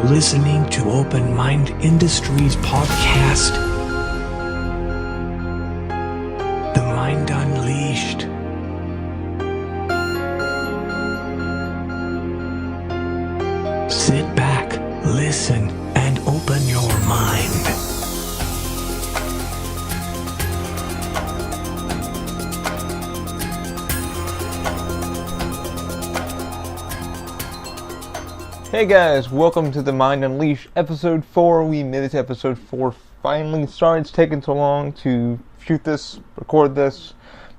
listening to Open Mind Industries podcast, The Mind Unleashed. Sit back, listen, and open your mind. Hey guys, welcome to the Mind Unleashed episode 4. We made it to episode 4 finally. Sorry it's taken so long to shoot this, record this,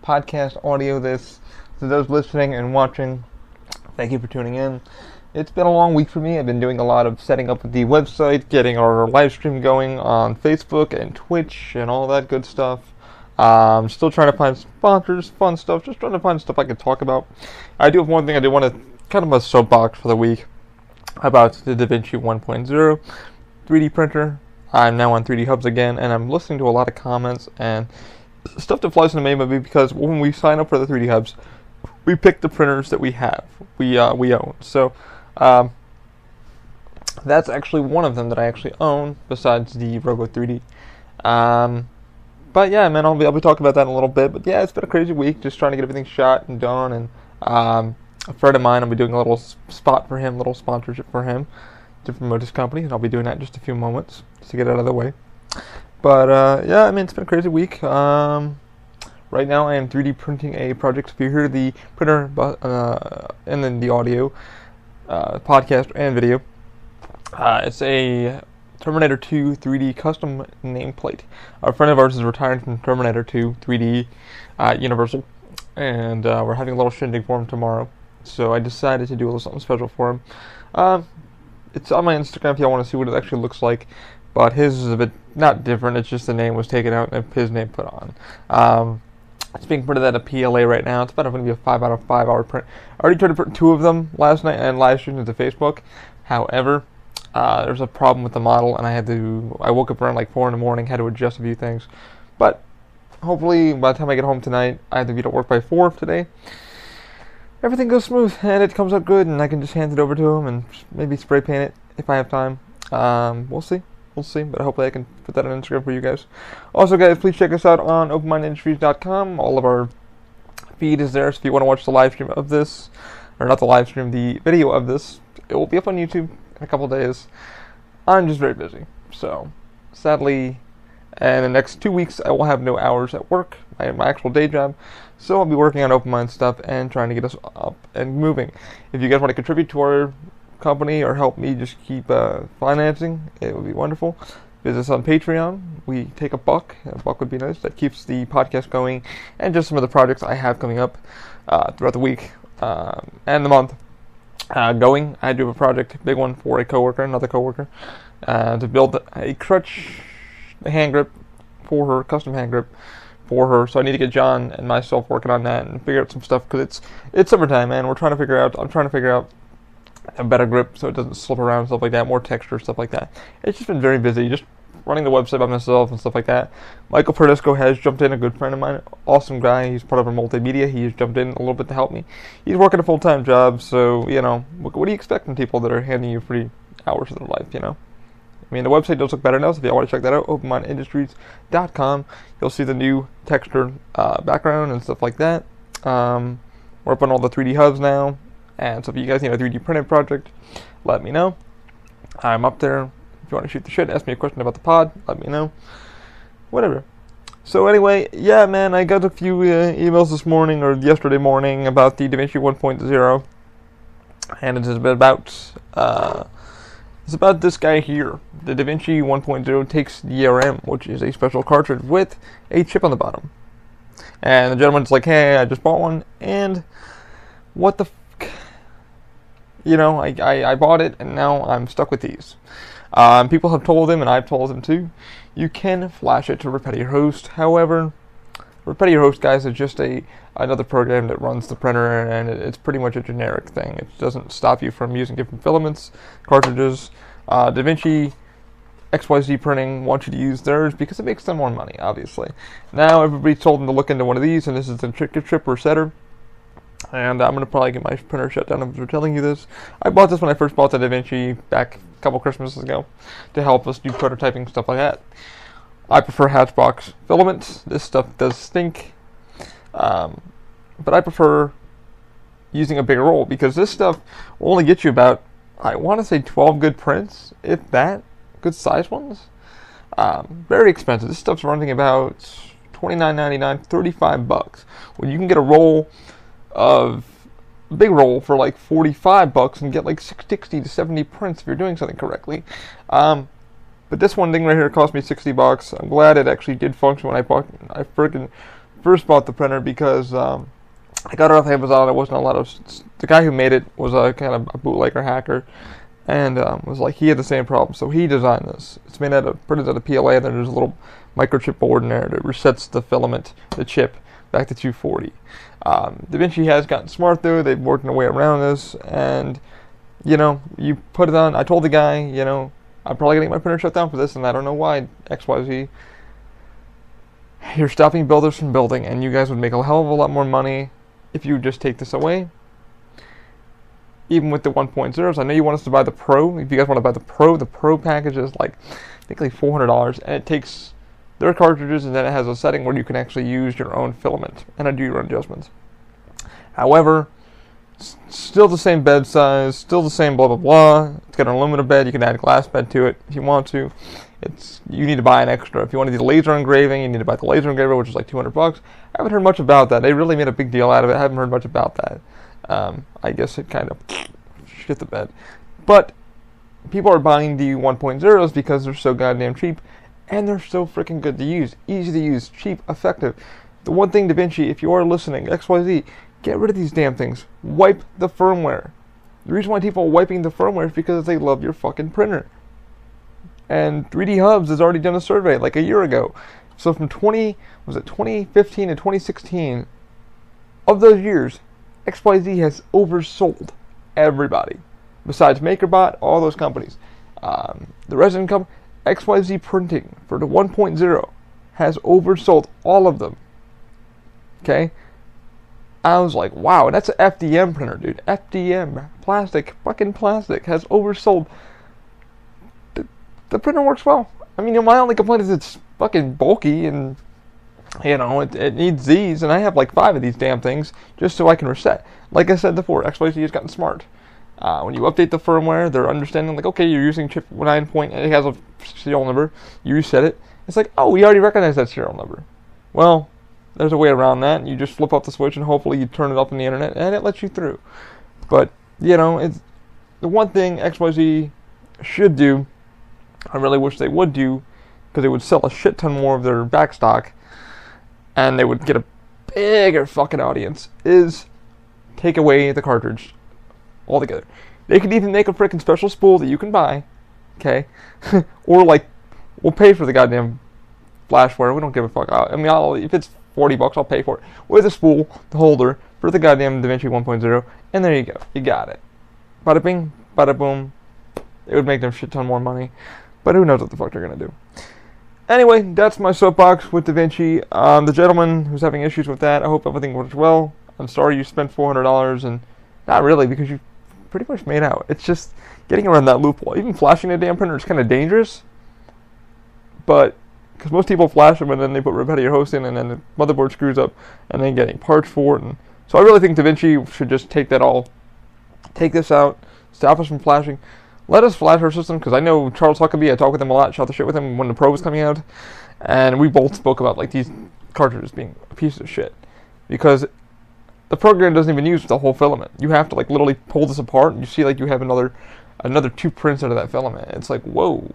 podcast, audio this. To those listening and watching, thank you for tuning in. It's been a long week for me. I've been doing a lot of setting up the website, getting our live stream going on Facebook and Twitch and all that good stuff. Still trying to find sponsors, fun stuff, just trying to find stuff I can talk about. I do have one thing I do want to, kind of a soapbox for the week, about the vinci 1.0 3D printer. I'm now on 3D Hubs again, and I'm listening to a lot of comments and stuff that flies in the main because when we sign up for the 3D Hubs, we pick the printers that we have, we own. So that's actually one of them that I actually own, besides the Rogo 3D. But yeah, man, I'll be talking about that in a little bit. But yeah, it's been a crazy week, just trying to get everything shot and done, and a friend of mine, I'll be doing a little spot for him, little sponsorship for him to promote his company, and I'll be doing that in just a few moments just to get it out of the way. But yeah, I mean, it's been a crazy week. Right now, I am 3D printing a project. If you hear the printer and then the audio, podcast and video, it's a Terminator 2 3D custom nameplate. A friend of ours is retiring from Terminator 2 3D Universal, and we're having a little shindig for him tomorrow. So I decided to do a little something special for him. It's on my Instagram if y'all want to see what it actually looks like. But his is a bit not different. It's just the name was taken out and his name put on. It's being printed at a PLA right now. It's about going to be a 5 out of 5 hour print. I already tried to print 2 of them last night and live streamed to Facebook. However, there's a problem with the model, and I woke up around like 4 in the morning, had to adjust a few things. But hopefully by the time I get home tonight, I have to be at work by 4 today. Everything goes smooth and it comes out good, and I can just hand it over to him and maybe spray paint it if I have time. We'll see, but hopefully I can put that on Instagram for you guys. Also, guys, please check us out on openmindindustries.com. All of our feed is there, so if you want to watch the live stream of this, or not the live stream, the video of this, it will be up on YouTube in a couple days. I'm just very busy, so sadly, in the next 2 weeks, I will have no hours at work, my actual day job. So I'll be working on Open Mind stuff and trying to get us up and moving. If you guys want to contribute to our company or help me just keep financing, it would be wonderful. Visit us on Patreon. We take $1. $1 would be nice. That keeps the podcast going, and just some of the projects I have coming up throughout the week and the month going. I do have a project, big one for another coworker, to build a crutch hand grip for her, custom hand grip for her. So I need to get John and myself working on that and figure out some stuff, because it's summertime, man. I'm trying to figure out a better grip so it doesn't slip around, stuff like that, more texture, stuff like that. It's just been very busy, just running the website by myself and stuff like that. Michael Perdisco has jumped in, a good friend of mine, awesome guy. He's part of our multimedia. He's jumped in a little bit to help me. He's working a full-time job, so, you know, what do you expect from people that are handing you free hours of their life, you know? I mean, the website does look better now, so if you want to check that out, openmindindustries.com. You'll see the new textured background and stuff like that. We're up on all the 3D hubs now, and so if you guys need a 3D printed project, let me know. I'm up there. If you want to shoot the shit, ask me a question about the pod, let me know. Whatever. So anyway, yeah, man, I got a few emails this morning, or yesterday morning, about the DaVinci 1.0, and it is about... it's about this guy here. The DaVinci 1.0 takes DRM, which is a special cartridge with a chip on the bottom. And the gentleman's like, hey, I just bought one, and what the f***? You know, I bought it, and now I'm stuck with these. People have told him, and I've told him too, you can flash it to Repetier Host. However, Repetier Host, guys, is just another program that runs the printer, and it's pretty much a generic thing. It doesn't stop you from using different filaments, cartridges. DaVinci XYZ Printing wants you to use theirs because it makes them more money, obviously. Now everybody's told them to look into one of these, and this is the trip or setter. And I'm going to probably get my printer shut down after telling you this. I bought this when I first bought the DaVinci back a couple Christmases ago to help us do prototyping, stuff like that. I prefer Hatchbox filament. This stuff does stink. But I prefer using a bigger roll because this stuff will only get you about, I want to say 12 good prints, if that, good size ones. Very expensive. This stuff's running about $29.99, $35. When you can get a roll of big roll for like $45 and get like 60 to 70 prints if you're doing something correctly. But this one thing right here cost me $60. I'm glad it actually did function when I freaking first bought the printer because I got it off Amazon. It wasn't a lot of. The guy who made it was a kind of a bootlegger hacker, and was like he had the same problem. So he designed this. It's made printed out of PLA, and then there's a little microchip board in there that resets the filament, the chip, back to 240. DaVinci has gotten smart though. They've worked their way around this, and you put it on. I told the guy, I'm probably gonna get my printer shut down for this, and I don't know why. XYZ. You're stopping builders from building, and you guys would make a hell of a lot more money if you just take this away. Even with the 1.0s, I know you want us to buy the Pro. If you guys want to buy the Pro package is I think like $400, and it takes their cartridges, and then it has a setting where you can actually use your own filament and do your own adjustments. However, still the same bed size, still the same blah blah blah. It's got an aluminum bed. You can add a glass bed to it if you want to. You need to buy an extra. If you want to do the laser engraving, you need to buy the laser engraver, which is like $200. I haven't heard much about that. They really made a big deal out of it. I haven't heard much about that. I guess it kind of shit the bed. But people are buying the 1.0s because they're so goddamn cheap, and they're so freaking good to use. Easy to use, cheap, effective. The one thing, DaVinci, if you are listening, XYZ, get rid of these damn things. Wipe the firmware. The reason why people are wiping the firmware is because they love your fucking printer. And 3D Hubs has already done a survey like a year ago. So from 2015 to 2016, of those years, XYZ has oversold everybody. Besides MakerBot, all those companies. The resident company, XYZ Printing, for the 1.0, has oversold all of them. Okay? I was like, wow, and that's an FDM printer, dude. FDM, plastic, fucking plastic, has oversold. The printer works well. I mean, my only complaint is it's fucking bulky, and it needs these, and I have like 5 of these damn things just so I can reset. Like I said before, XYZ has gotten smart. When you update the firmware, they're understanding like, okay, you're using chip 9 point, it has a serial number. You reset it. It's like, oh, we already recognize that serial number. Well, there's a way around that. You just flip up the switch, and hopefully you turn it up on the internet, and it lets you through. But it's the one thing XYZ should do. I really wish they would do, because they would sell a shit ton more of their backstock, and they would get a bigger fucking audience, is take away the cartridge altogether. They could even make a freaking special spool that you can buy, okay? Or we'll pay for the goddamn flashware. We don't give a fuck. I mean, if it's $40, I'll pay for it. With a spool, the holder, for the goddamn DaVinci 1.0, and there you go. You got it. Bada bing, bada boom. It would make them a shit ton more money. But who knows what the fuck they're going to do. Anyway, that's my soapbox with DaVinci. The gentleman who's having issues with that, I hope everything works well. I'm sorry you spent $400, and not really, because you pretty much made out. It's just getting around that loophole. Even flashing a damn printer is kind of dangerous. But, because most people flash them, and then they put repetitive host in, and then the motherboard screws up, and then getting parts for it. And so I really think DaVinci should just take this out, stop us from flashing. Let us flash our system, because I know Charles Huckabee, I talked with him a lot, shot the shit with him when the Pro was coming out, and we both spoke about these cartridges being a piece of shit, because the program doesn't even use the whole filament. You have to literally pull this apart, and you see you have another 2 prints out of that filament. It's like, whoa,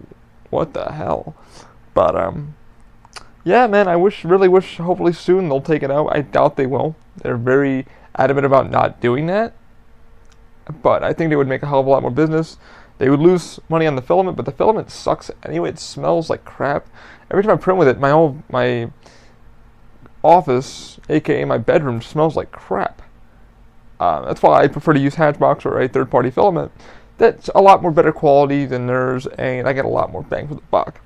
what the hell? But yeah, man, I really wish, hopefully soon they'll take it out. I doubt they will. They're very adamant about not doing that, but I think they would make a hell of a lot more business. They would lose money on the filament, but the filament sucks anyway. It smells like crap. Every time I print with it, my office, aka my bedroom, smells like crap. That's why I prefer to use Hatchbox or a third-party filament. That's a lot more better quality than theirs, and I get a lot more bang for the buck.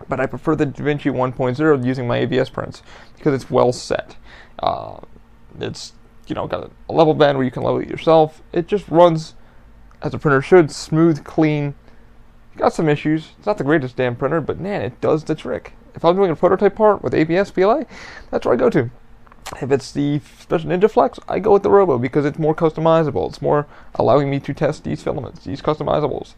But I prefer the DaVinci 1.0 using my ABS prints because it's well set. It's got a level band where you can level it yourself. It just runs as a printer should, smooth, clean. Got some issues. It's not the greatest damn printer, but man, it does the trick. If I'm doing a prototype part with ABS PLA, that's where I go to. If it's the Special Ninja Flex, I go with the Robo because it's more customizable. It's more allowing me to test these filaments, these customizables.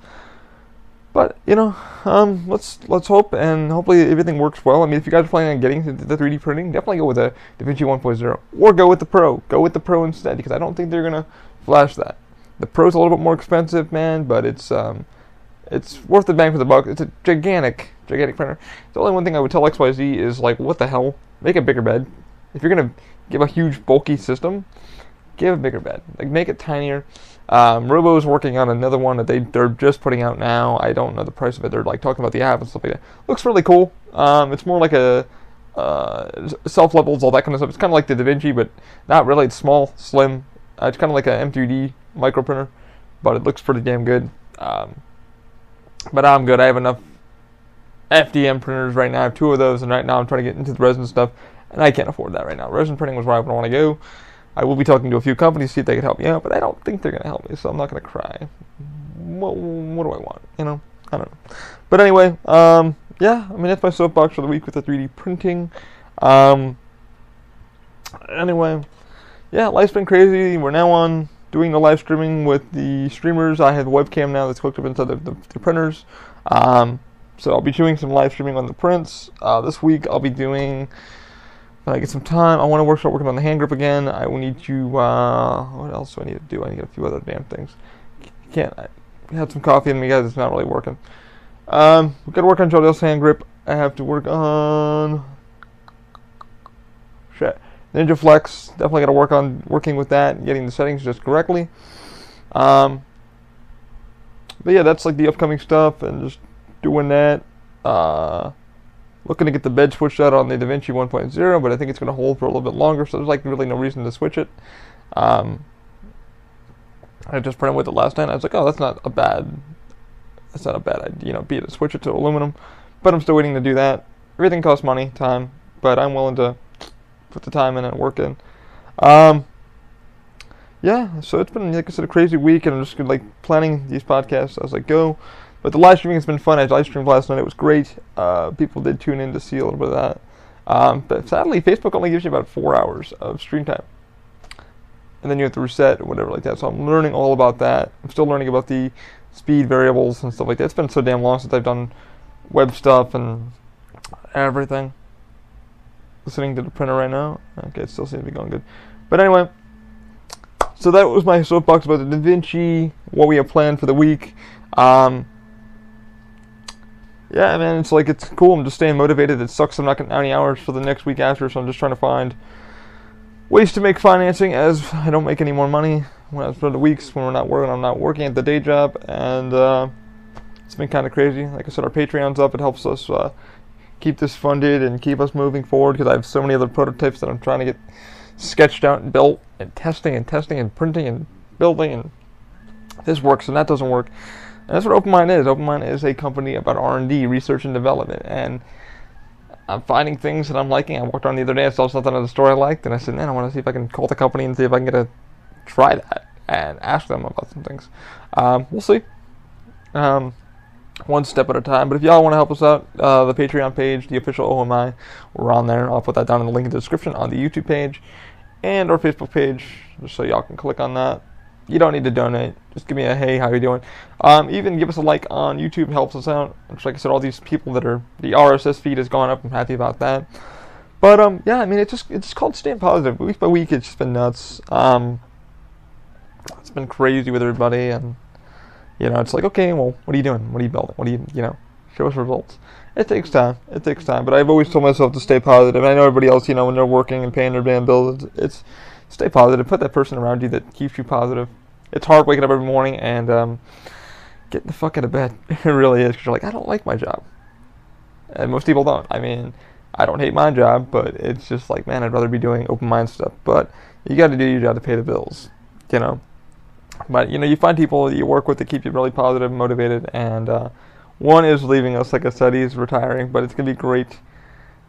But let's hope, and hopefully everything works well. I mean, if you guys are planning on getting into the 3D printing, definitely go with the DaVinci 1.0 or go with the Pro. Go with the Pro instead because I don't think they're gonna flash that. The Pro's a little bit more expensive, man, but it's worth the bang for the buck. It's a gigantic printer. The only one thing I would tell XYZ is, like, what the hell? Make a bigger bed. If you're going to give a huge, bulky system, give a bigger bed. Like, make it tinier. Robo's working on another one that they're just putting out now. I don't know the price of it. They're, like, talking about the app and stuff like that. Looks really cool. It's more like a self-levels, all that kind of stuff. It's kind of like the DaVinci, but not really. It's small, slim. It's kind of like an M3D micro printer, but it looks pretty damn good. But I'm good. I have enough FDM printers right now. I have 2 of those, and right now I'm trying to get into the resin stuff, and I can't afford that right now. Resin printing was where I want to go. I will be talking to a few companies to see if they can help me out, but I don't think they're going to help me, so I'm not going to cry. What do I want? I don't know. But anyway, yeah, I mean, that's my soapbox for the week with the 3D printing. Anyway, yeah, life's been crazy. We're now on doing the live streaming with the streamers. I have a webcam now that's hooked up into the printers. So I'll be doing some live streaming on the prints. This week I'll be doing, when I get some time, I want to start working on the hand grip again. I will need to, what else do I need to do? I need to get a few other damn things. I had some coffee in me, guys. It's not really working. We've got to work on Jodel's hand grip. I have to work on Ninja Flex. Definitely got to work on working with that and getting the settings just correctly. But yeah, that's like the upcoming stuff and just doing that. Looking to get the bed switched out on the DaVinci 1.0, but I think it's going to hold for a little bit longer, so there's like really no reason to switch it. I just printed with it last night. I was like, oh, that's not a bad idea, be to switch it to aluminum. But I'm still waiting to do that. Everything costs money, time, but I'm willing to put the time in and work in. Yeah, so it's been, like I said, a crazy week, and I'm just like planning these podcasts as I go. But the live streaming has been fun. I live streamed last night. It was great. People did tune in to see a little bit of that. But sadly, Facebook only gives you about 4 hours of stream time. And then you have to reset or whatever like that. So I'm learning all about that. I'm still learning about the speed variables and stuff like that. It's been so damn long since I've done web stuff and everything. Listening to the printer right now. Okay, it still seems to be going good. But anyway, so that was my soapbox about the DaVinci, what we have planned for the week. Yeah, man, it's like, it's cool. I'm just staying motivated. It sucks I'm not getting any hours for the next week after, so I'm just trying to find ways to make financing as I don't make any more money for the weeks when we're not working. I'm not working at the day job, and it's been kind of crazy. Like I said, our Patreon's up. It helps us keep this funded and keep us moving forward because I have so many other prototypes that I'm trying to get sketched out and built and testing and printing and building, and this works and that doesn't work. And that's what OpenMind is. OpenMind is a company about R&D, research and development, and I'm finding things that I'm liking. I walked around the other day and saw something in the store I liked, and I said, man, I want to see if I can call the company and see if I can get a try that and ask them about some things. We'll see. One step at a time. But if y'all want to help us out, the Patreon page, the official OMI, we're on there. I'll put that down in the link in the description on the YouTube page and our Facebook page, just so y'all can click on that. You don't need to donate. Just give me a hey, how you doing? Even give us a like on YouTube, helps us out. Just like I said, all these people that are, the RSS feed has gone up. I'm happy about that. But yeah, I mean, it's called staying positive. Week by week, it's just been nuts. It's been crazy with everybody, and it's like, okay, well, what are you doing? What are you building? What do you show us results? It takes time. But I've always told myself to stay positive. And I know everybody else, when they're working and paying their damn bills, it's stay positive. Put that person around you that keeps you positive. It's hard waking up every morning and getting the fuck out of bed. It really is, because you're like, I don't like my job. And most people don't. I mean, I don't hate my job, but it's just like, man, I'd rather be doing OpenMind stuff. But you got to do your job to pay the bills, But, you find people that you work with that keep you really positive and motivated. And one is leaving us. Like I said, he's retiring, but it's going to be great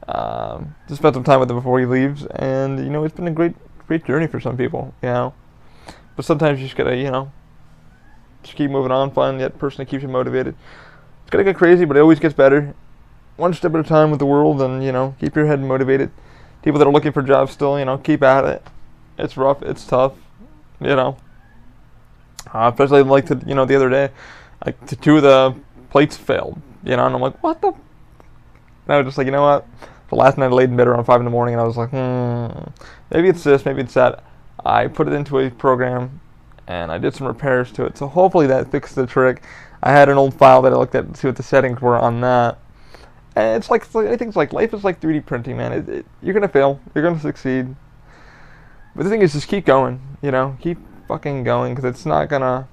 to spend some time with him before he leaves. And, it's been a great great journey for some people, you know. But sometimes you just gotta, you know, just keep moving on, find that person that keeps you motivated. It's gonna get crazy, but it always gets better. One step at a time with the world, and, you know, keep your head motivated. People that are looking for jobs still, you know, keep at it. It's rough, it's tough, you know. Especially like the other day, like two of the plates failed, you know, and I'm like, what the? And I was just like, you know what? The last night I laid in bed around 5 in the morning, and I was like, maybe it's this, maybe it's that. I put it into a program, and I did some repairs to it, so hopefully that fixed the trick. I had an old file that I looked at to see what the settings were on that. And it's like anything's like life is like 3D printing, man. You're gonna fail, you're gonna succeed. But the thing is, just keep going, you know, keep fucking going, because it's not gonna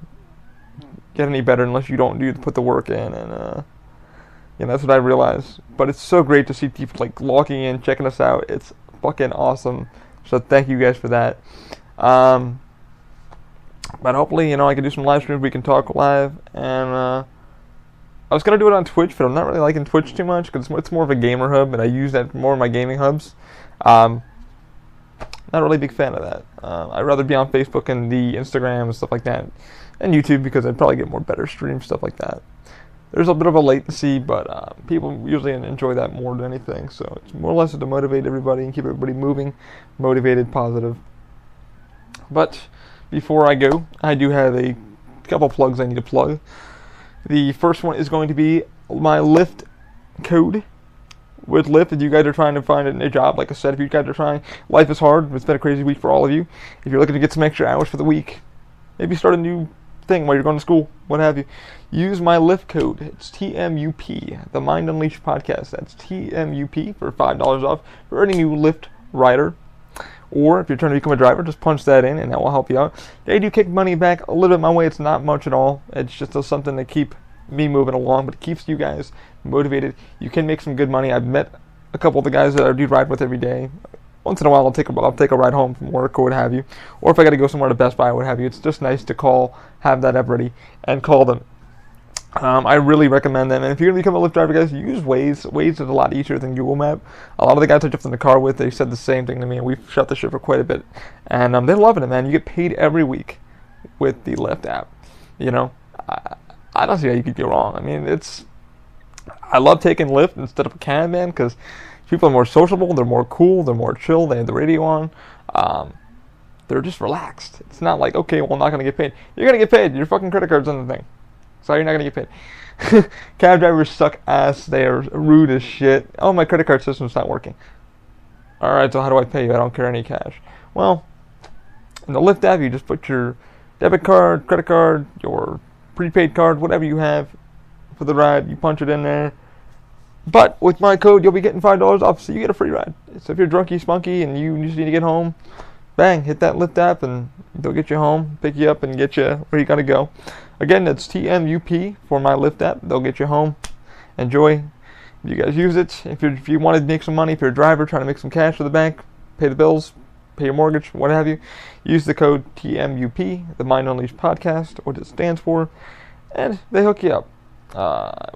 get any better unless you don't put the work in, and you know, that's what I realized. But it's so great to see people like logging in, checking us out. It's fucking awesome. So thank you guys for that. But hopefully, you know, I can do some live streams. We can talk live, and I was gonna do it on Twitch, but I'm not really liking Twitch too much because it's more of a gamer hub, and I use that more in my gaming hubs. Not really a big fan of that. I'd rather be on Facebook and the Instagram and stuff like that, and YouTube, because I'd probably get more better stream stuff like that. There's a bit of a latency, but people usually enjoy that more than anything. So it's more or less to motivate everybody and keep everybody moving, motivated, positive. But before I go, I do have a couple plugs I need to plug. The first one is going to be my Lyft code. With Lyft, if you guys are trying to find a job, like I said, if you guys are trying, life is hard. It's been a crazy week for all of you. If you're looking to get some extra hours for the week, maybe start a new thing while you're going to school, what have you, use my Lyft code. It's TMUP, the Mind Unleashed podcast. That's TMUP for $5 off for any new Lyft rider. Or if you're trying to become a driver, just punch that in and that will help you out. They do kick money back a little bit my way. It's not much at all. It's just something to keep me moving along, but it keeps you guys motivated. You can make some good money. I've met a couple of the guys that I do ride with every day. Once in a while, I'll take a ride home from work or what have you. Or if I got to go somewhere to Best Buy or what have you, it's just nice to call, have that app ready, and call them. I really recommend them. And if you're going to become a Lyft driver, guys, use Waze. Waze is a lot easier than Google Map. A lot of the guys I jumped in the car with, they said the same thing to me, and we've shot the shit for quite a bit. And they're loving it, man. You get paid every week with the Lyft app. You know, I don't see how you could go wrong. I mean, I love taking Lyft instead of a cab, man, because people are more sociable, they're more cool, they're more chill, they have the radio on. They're just relaxed. It's not like, okay, well, I'm not going to get paid. You're going to get paid. Your fucking credit card's on the thing. Sorry, you're not going to get paid. Cab drivers suck ass. They are rude as shit. Oh, my credit card system's not working. Alright, so how do I pay you? I don't carry any cash. Well, in the Lyft app, you just put your debit card, credit card, your prepaid card, whatever you have for the ride, you punch it in there. But with my code, you'll be getting $5 off, so you get a free ride. So if you're drunky spunky and you just need to get home, bang, hit that Lyft app and they'll get you home, pick you up, and get you where you gotta go. Again, that's TMUP for my Lyft app. They'll get you home. Enjoy. You guys use it. If you want to make some money, if you're a driver trying to make some cash for the bank, pay the bills, pay your mortgage, what have you, use the code TMUP, the Mind Unleashed podcast, what it stands for, and they hook you up.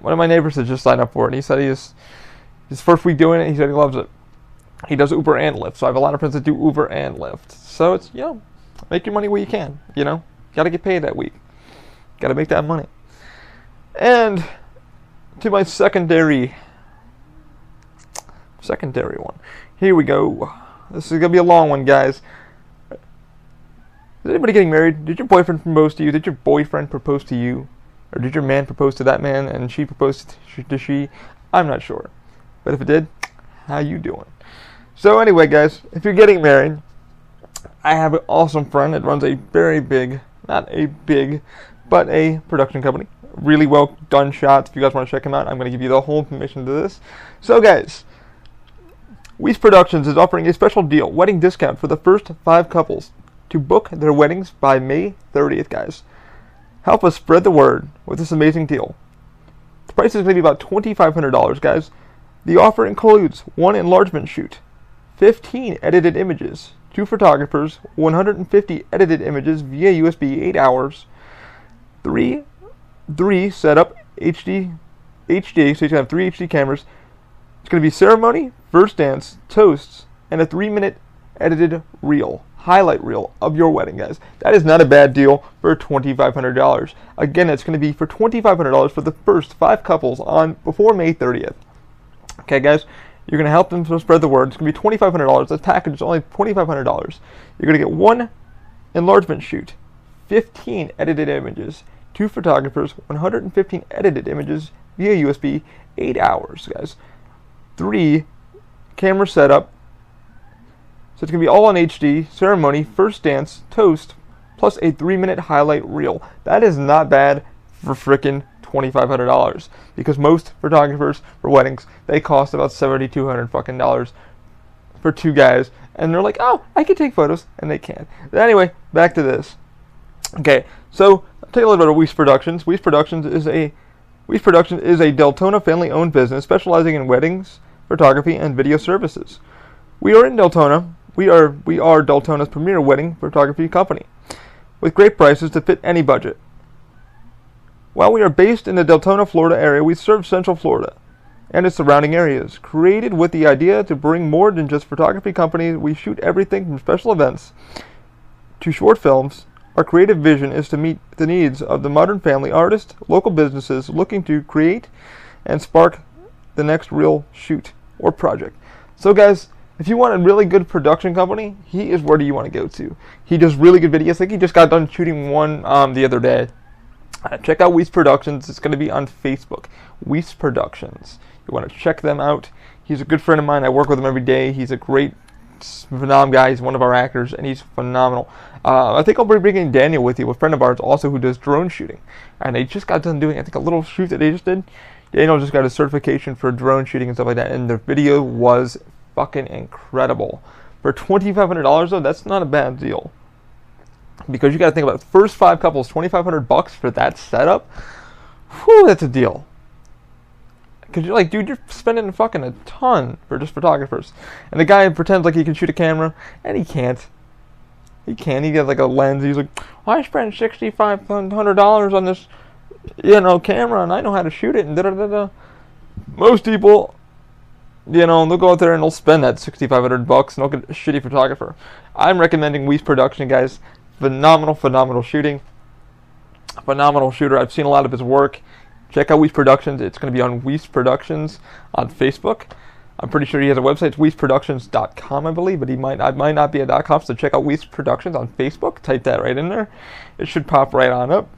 One of my neighbors has just signed up for it, and he said his first week doing it, he said he loves it. He does Uber and Lyft, so I have a lot of friends that do Uber and Lyft. So it's, you know, make your money where you can, you know. Got to get paid that week. Got to make that money. And to my secondary one. Here we go. This is going to be a long one, guys. Is anybody getting married? Did your boyfriend propose to you? Did your boyfriend propose to you? Or did your man propose to that man and she proposed to she? I'm not sure. But if it did, how you doing? So anyway, guys, if you're getting married, I have an awesome friend that runs a very big, not a big, but a production company. Really well done shots. If you guys want to check him out, I'm going to give you the whole information to this. So guys, Weiss Productions is offering a special deal, wedding discount for the first 5 couples to book their weddings by May 30th, guys. Help us spread the word with this amazing deal. The price is going to be about $2,500, guys. The offer includes 1 enlargement shoot, 15 edited images, 2 photographers, 150 edited images via USB 8 hours, 3 setup HD, so you can have 3 HD cameras. It's going to be ceremony, first dance, toasts, and a 3-minute edited reel. highlight reel of your wedding, guys. That is not a bad deal for $2,500. Again, it's going to be for $2,500 for the first 5 couples on before May 30th. Okay, guys, you're going to help them spread the word. It's going to be $2,500. The package is only $2,500. You're going to get 1 enlargement shoot, 15 edited images, 2 photographers, 115 edited images via USB, 8 hours, guys. 3 camera setup. So it's going to be all in HD, ceremony, first dance, toast, plus a 3-minute highlight reel. That is not bad for frickin' $2,500, because most photographers for weddings, they cost about $7,200 fucking dollars for 2 guys, and they're like, oh, I can take photos, and they can't. But anyway, back to this. Okay, so I'll tell you a little bit of Weiss Productions. Weiss Productions is a Deltona family-owned business specializing in weddings, photography, and video services. We are in Deltona. We are Deltona's premier wedding photography company, with great prices to fit any budget. While we are based in the Deltona, Florida area, we serve Central Florida and its surrounding areas. Created with the idea to bring more than just photography companies, we shoot everything from special events to short films. Our creative vision is to meet the needs of the modern family, artists, local businesses looking to create and spark the next real shoot or project. So guys, if you want a really good production company, he is where you want to go to. He does really good videos. I think he just got done shooting one the other day. Check out Weiss Productions. It's going to be on Facebook. Weiss Productions. You want to check them out. He's a good friend of mine. I work with him every day. He's a great, phenomenal guy. He's one of our actors, and he's phenomenal. I think I'll be bringing Daniel with you, a friend of ours also who does drone shooting. And they just got done doing, I think, a little shoot that they just did. Daniel just got a certification for drone shooting and stuff like that, and the video was fucking incredible. For $2,500 though, that's not a bad deal. Because you got to think about it. First 5 couples, $2,500 for that setup. Whew, that's a deal. Because you're like, dude, you're spending fucking a ton for just photographers. And the guy pretends like he can shoot a camera, and he can't. He can't. He has like a lens. He's like, I spent $6,500 on this, camera, and I know how to shoot it, and da-da-da-da. Most people, they'll go out there and they'll spend that $6,500 and they'll get a shitty photographer. I'm recommending Weiss Production, guys. Phenomenal shooting. Phenomenal shooter. I've seen a lot of his work. Check out Weiss Productions. It's going to be on Weiss Productions on Facebook. I'm pretty sure he has a website. It's weissproductions.com, I believe, but it might not be a .com. So check out Weiss Productions on Facebook. Type that right in there. It should pop right on up.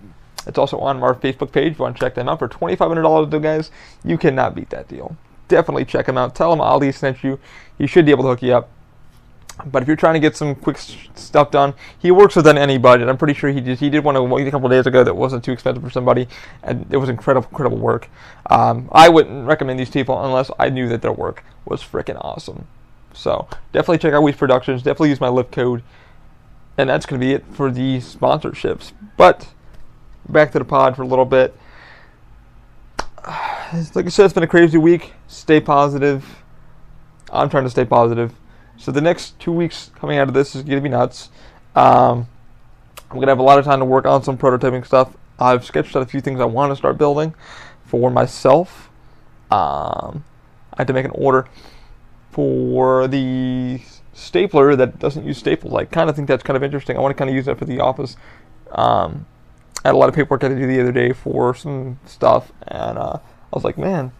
It's also on our Facebook page. If you want to check them out for $2,500, though, guys, you cannot beat that deal. Definitely check him out. Tell him Ali sent you. He should be able to hook you up. But if you're trying to get some quick stuff done, he works within any budget. I'm pretty sure he did one a couple of days ago that wasn't too expensive for somebody, and it was incredible work. I wouldn't recommend these people unless I knew that their work was freaking awesome. So definitely check out Weiss Productions. Definitely use my lift code, and that's going to be it for these sponsorships. But back to the pod for a little bit. Like I said, it's been a crazy week. Stay positive. I'm trying to stay positive. So the next 2 weeks coming out of this is going to be nuts. I'm going to have a lot of time to work on some prototyping stuff. I've sketched out a few things I want to start building for myself. I had to make an order for the stapler that doesn't use staples. I kind of think that's kind of interesting. I want to kind of use that for the office. I had a lot of paperwork I had to do the other day for some stuff, and I was like, man,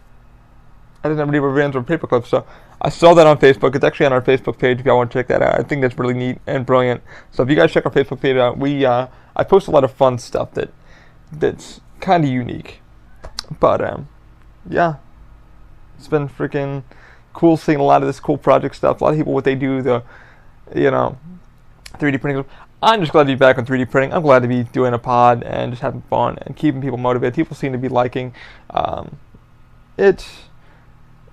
I didn't have any rubber bands or paper clips, so I saw that on Facebook. It's actually on our Facebook page if y'all want to check that out. I think that's really neat and brilliant. So if you guys check our Facebook page out, I post a lot of fun stuff that's kind of unique. But yeah, it's been freaking cool seeing a lot of this cool project stuff. A lot of people, what they do, the 3D printing. I'm just glad to be back on 3D printing. I'm glad to be doing a pod and just having fun and keeping people motivated. People seem to be liking it.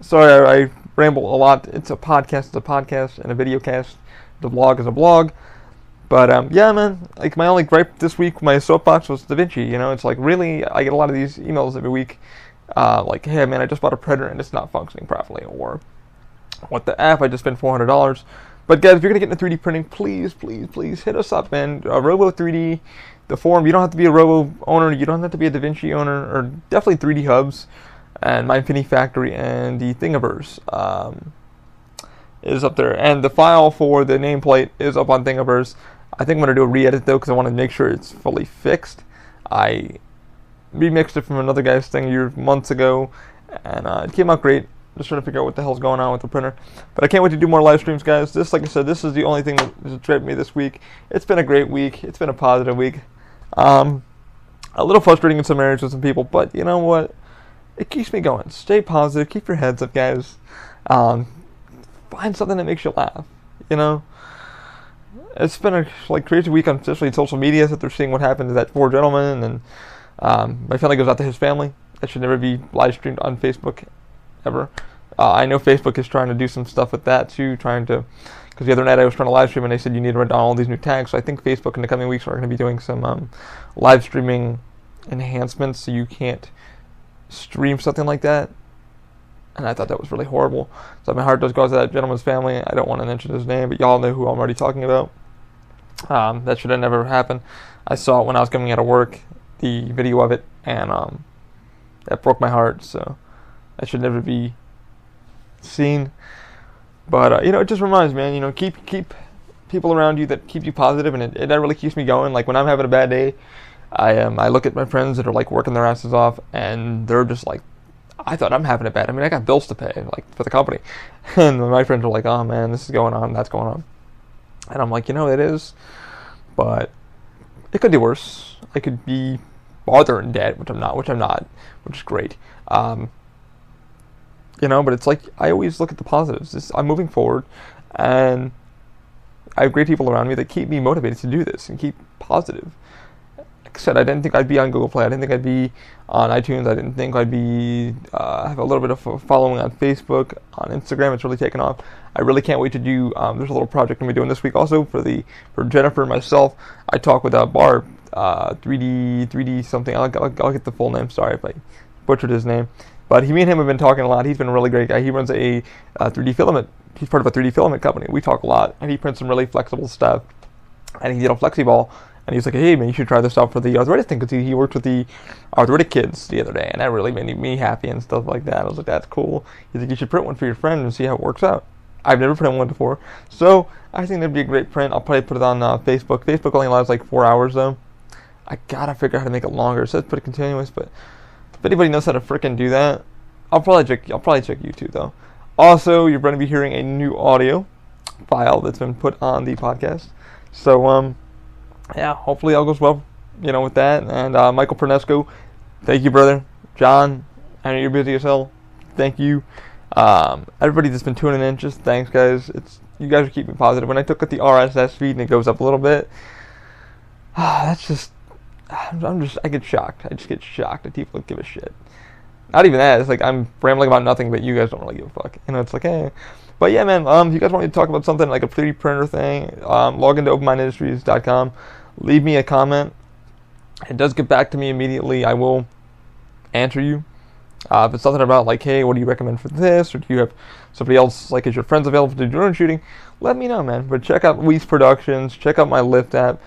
Sorry, I ramble a lot. It's a podcast, and a video cast. The vlog is a blog. But yeah, man, like my only gripe this week, my soapbox was Da Vinci. It's like really, I get a lot of these emails every week, like, hey man, I just bought a printer and it's not functioning properly, or what the F, I just spent $400. But guys, if you're gonna get into 3D printing, please hit us up, man. Robo 3D, the forum. You don't have to be a Robo owner. You don't have to be a Da Vinci owner, or definitely 3D Hubs and My Infinity Factory and the Thingiverse. is up there, and the file for the nameplate is up on Thingiverse. I think I'm gonna do a re-edit though, because I want to make sure it's fully fixed. I remixed it from another guy's thing months ago, and it came out great. Just trying to figure out what the hell's going on with the printer. But I can't wait to do more live streams, guys. This, like I said, this is the only thing that has tripped me this week. It's been a great week. It's been a positive week. A little frustrating in some areas with some people, but you know what? It keeps me going. Stay positive. Keep your heads up, guys. Find something that makes you laugh. You know? It's been a crazy week, especially on social media, that they're seeing what happened to that poor gentleman, and my family goes out to his family. That should never be live streamed on Facebook, ever. I know Facebook is trying to do some stuff with that too, because the other night I was trying to live stream and they said you need to run down all these new tags. So I think Facebook in the coming weeks are going to be doing some live streaming enhancements so you can't stream something like that. And I thought that was really horrible. So my heart does go out to that gentleman's family. I don't want to mention his name, but y'all know who I'm already talking about. That should have never happened. I saw it when I was coming out of work, the video of it, and that broke my heart. So that should never be seen. But it just reminds me, man, keep people around you that keep you positive, and that really keeps me going. Like when I'm having a bad day, I look at my friends that are like working their asses off, and they're just like, I thought I'm having it bad. I mean, I got bills to pay, like for the company, and my friends are like, oh man, this is going on, that's going on, and I'm like, it is, but it could be worse. I could be farther in debt, which I'm not, which is great. But it's like I always look at the positives. I'm moving forward, and I have great people around me that keep me motivated to do this and keep positive. Like I said, I didn't think I'd be on Google Play. I didn't think I'd be on iTunes. I didn't think I'd be have a little bit of a following on Facebook, on Instagram. It's really taken off. I really can't wait to do. There's a little project I'm gonna be doing this week also for Jennifer and myself. I talk with Barb, 3D something. I'll get the full name. Sorry if I butchered his name. But me and him have been talking a lot. He's been a really great guy. He runs a 3D filament. He's part of a 3D filament company. We talk a lot, and he prints some really flexible stuff. And he did a FlexiBall, and he's like, hey, man, you should try this out for the arthritis thing, because he worked with the arthritic kids the other day, and that really made me happy and stuff like that. I was like, that's cool. He's like, you should print one for your friend and see how it works out. I've never printed one before, so I think that'd be a great print. I'll probably put it on Facebook. Facebook only allows like 4 hours, though. I gotta figure out how to make it longer. It says put it continuous, but if anybody knows how to frickin' do that, I'll probably check YouTube though. Also, you're going to be hearing a new audio file that's been put on the podcast. So yeah, hopefully all goes well, with that. And Michael Pernesco, thank you, brother. John, I know you're busy as hell. Thank you. Everybody that's been tuning in, just thanks, guys. You guys are keeping positive. When I took at the RSS feed and it goes up a little bit, that's just. I get shocked. I just get shocked that people don't give a shit. Not even that. It's like I'm rambling about nothing, but you guys don't really give a fuck. It's like, hey. But yeah, man. If you guys want me to talk about something like a 3D printer thing, log into openmindindustries.com. Leave me a comment. It does get back to me immediately. I will answer you. If it's something about like, hey, what do you recommend for this, or do you have somebody else, like, is your friends available to do drone shooting? Let me know, man. But check out Weez Productions. Check out my Lyft app.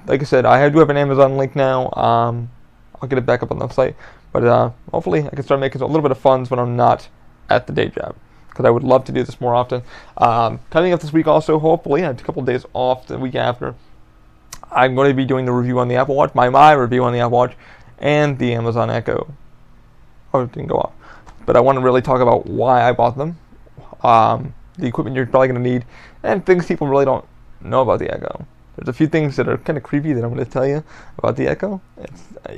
Like I said, I do have an Amazon link now. I'll get it back up on the site. But hopefully I can start making a little bit of funds when I'm not at the day job, because I would love to do this more often. Coming up this week also, hopefully, I have a couple of days off the week after. I'm going to be doing the review on the Apple Watch, my review on the Apple Watch, and the Amazon Echo. Oh, it didn't go off. But I want to really talk about why I bought them, the equipment you're probably going to need, and things people really don't know about the Echo. There's a few things that are kind of creepy that I'm going to tell you about the Echo.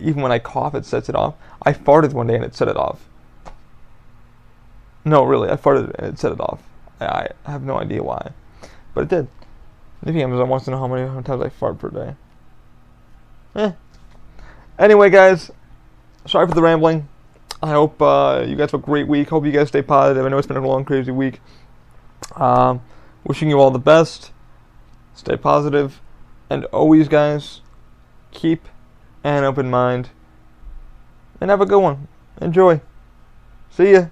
Even when I cough, it sets it off. I farted one day and it set it off. No, really, I farted and it set it off. I have no idea why, but it did. Maybe Amazon wants to know how many times I fart per day. Anyway, guys, sorry for the rambling. I hope you guys have a great week. Hope you guys stay positive. I know it's been a long, crazy week. Wishing you all the best. Stay positive. And always, guys, keep an open mind. And have a good one. Enjoy. See ya.